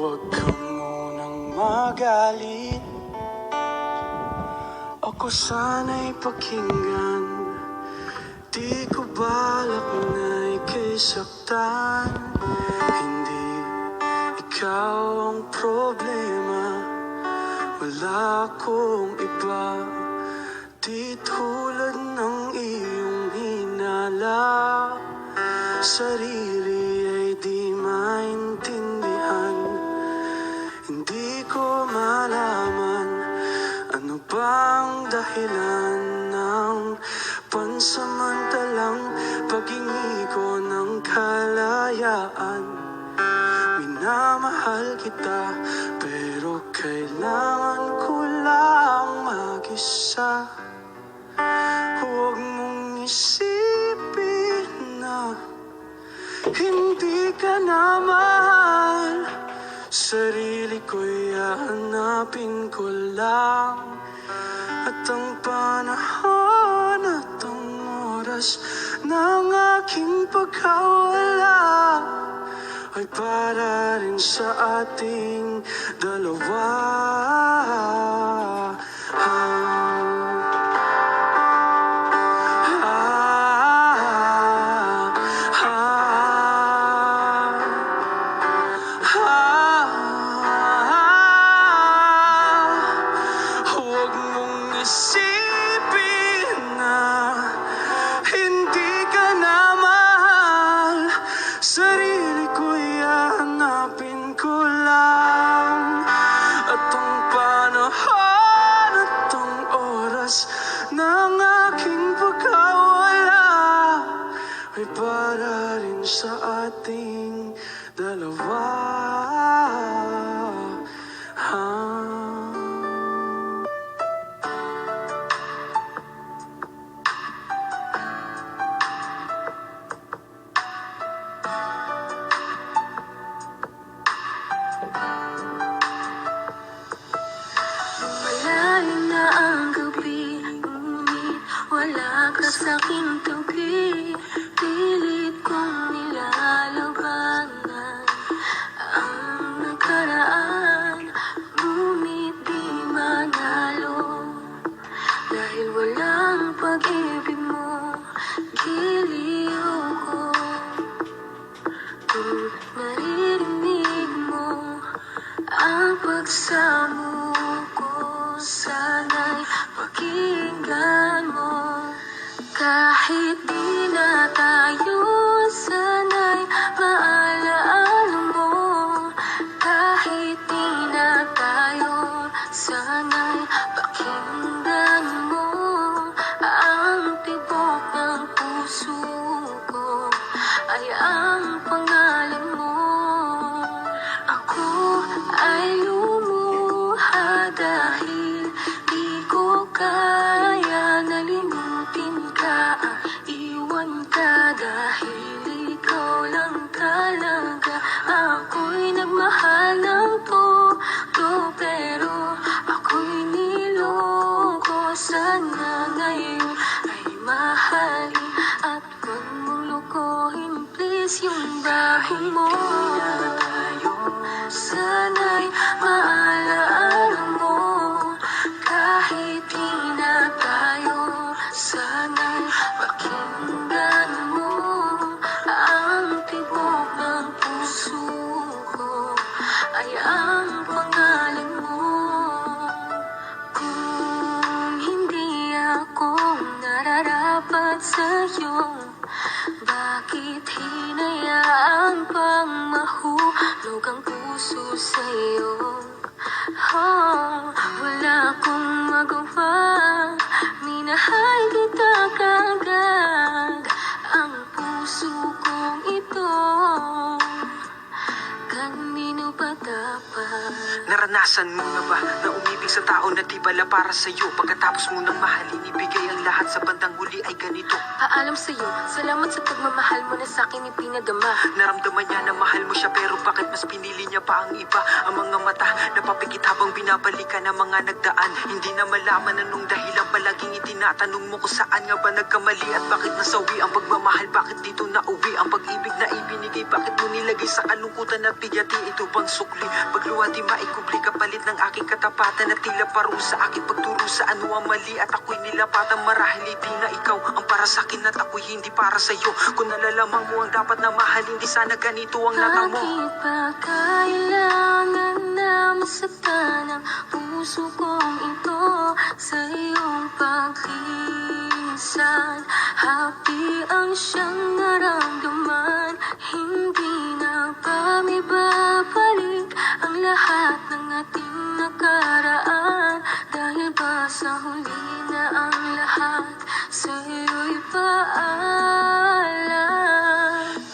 Huwag ka munang magalit. Ako sana'y pakinggan. Di ko balak na ika'y saktan. Hindi ikaw ang problema, wala akong iba. Di tulad ng iyong hinala, sarili ay di maintindihan. Hindi ko malaman ano bang dahilan ng pansamantalang paghingi ko ng kalayaan. Minamahal kita, pero kailangan ko lang mag-isa. Huwag mong isipin na hindi ka na mahal. Sarili ko'y hahanapin ko lang. At ang panahon at ang oras ng aking pagkawala ay para rin sa ating dalawa. Huwag mong isipin na hindi ka na mahal. Sarili ko'y hahanapin ko lang. At ang panahon at ang oras ng aking pagkawala ay para rin sa ating dalawa. Malalim na ang gabi, ngunit wala ka sa'king tabi. Pilit kong nilalabanan ang nakaraan, ngunit di manalo. Dahil walang pag-ibig mo, giliw ko. Kung naririnig mo ang pagsamo ko, sana'y pakinggan mo. Kahit di na tayo, sana'y maalaala mo. Kahit di na tayo, sana'y pakinggan mo. Ang tibok ng puso ko ay ang pangalan mo. Ako ay lumuha dahil di ko kaya nalimutin ka. Iwan ka dahil ikaw lang talaga. Ako'y nagmahal ng todo, pero ako'y niloko. Sana ngayon ay mahalin at huwag mong lukuhin, please, yung bago mo. Sana'y maalaala mo. Kahit di na tayo, sana'y pakinggan mo. Ang tibok ng puso ko ay ang pangalan mo. Kung hindi ako nararapat sa'yo, bakit hinayaan pang mahulog ang puso sa'yo? Wala akong magawa, minahal kita kaagad. Ang puso kong ito, kanino ba dapat? Naranasan mo na ba na umibig sa tao na di pala para sa'yo? Pagkatapos mo nang mahalin, ibigay ang lahat sa bandang huli ay ganito. Paalam sa'yo, salamat sa pagmamahal mo na sa'kin ipinadama. Naramdaman niya na mahal mo siya, pero bakit mas pinili niya pa ang iba? Ang mga mata napapikit habang binabalikan ang mga nagdaan. Hindi na malaman anong dahilan, palaging itinatanong mo kung saan nga ba nagkamali at bakit nasawi ang pagmamahal. Bakit dito nauwi ang pag-ibig na ibinigay? Bakit mo nilagay sa kalungkutan at bigati? Ito bang sukli? Pagluwa di maikubli, kapalit ng aking katapatan at tila parusa aking pagturo sa ano ang mali at ako'y nilapatan. Marahil hindi na ikaw ang para sa'kin at ako'y hindi para sa'yo. Kung nalalaman mo ang dapat na mahal, hindi sana ganito ang natamo. Bakit ba kailangan na masaktan ang puso kong ito sa iyong pagkisan? Happy ang siyang naramdaman, hindi na ba may babalik ang lahat ng ating nakaraan? Dahil ba sa huli na ang lahat sa iyo'y paalam?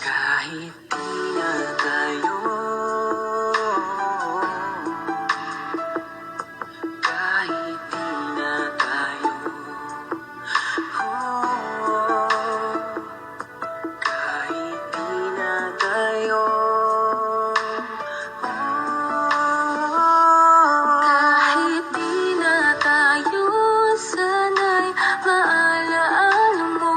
Kahit di na tayo, kahit di na tayo, kahit di na tayo, Kahit di na tayo, sana'y maalaala mo.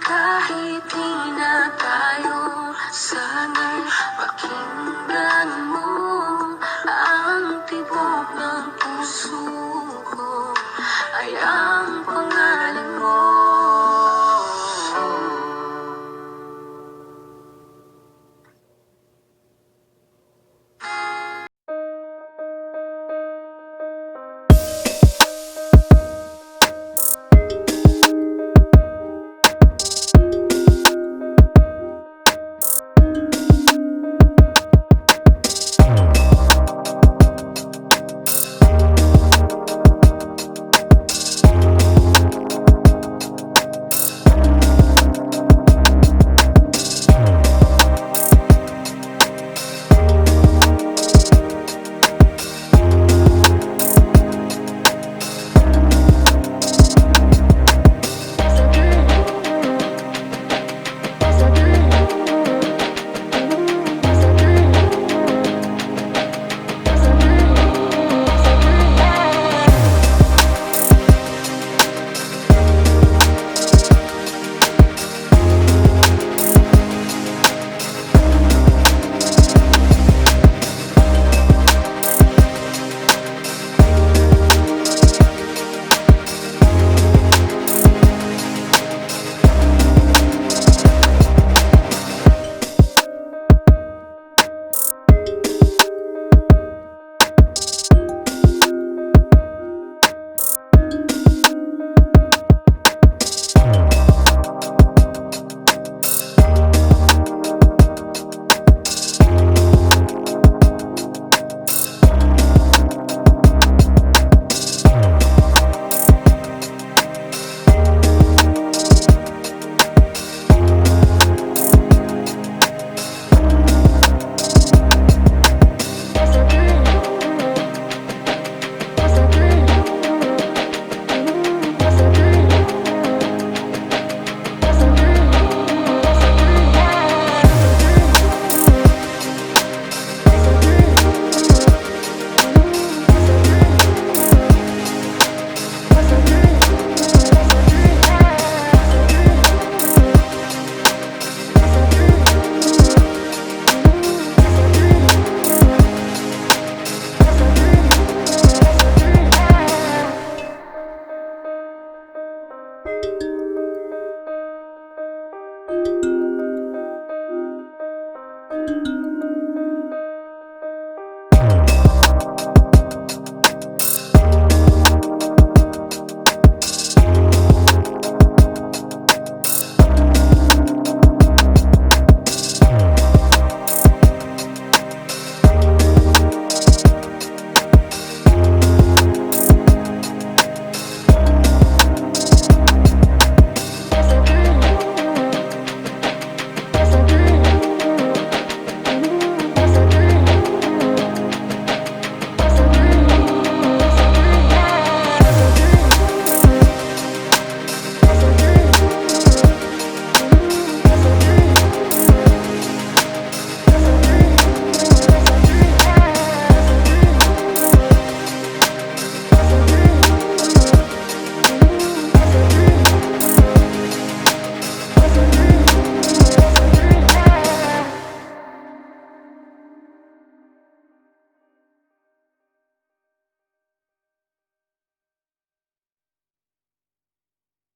Kahit di na tayo, sana'y pakinggan mo. Ang tibok ng puso ko ay ang pangalan mo. Thank you.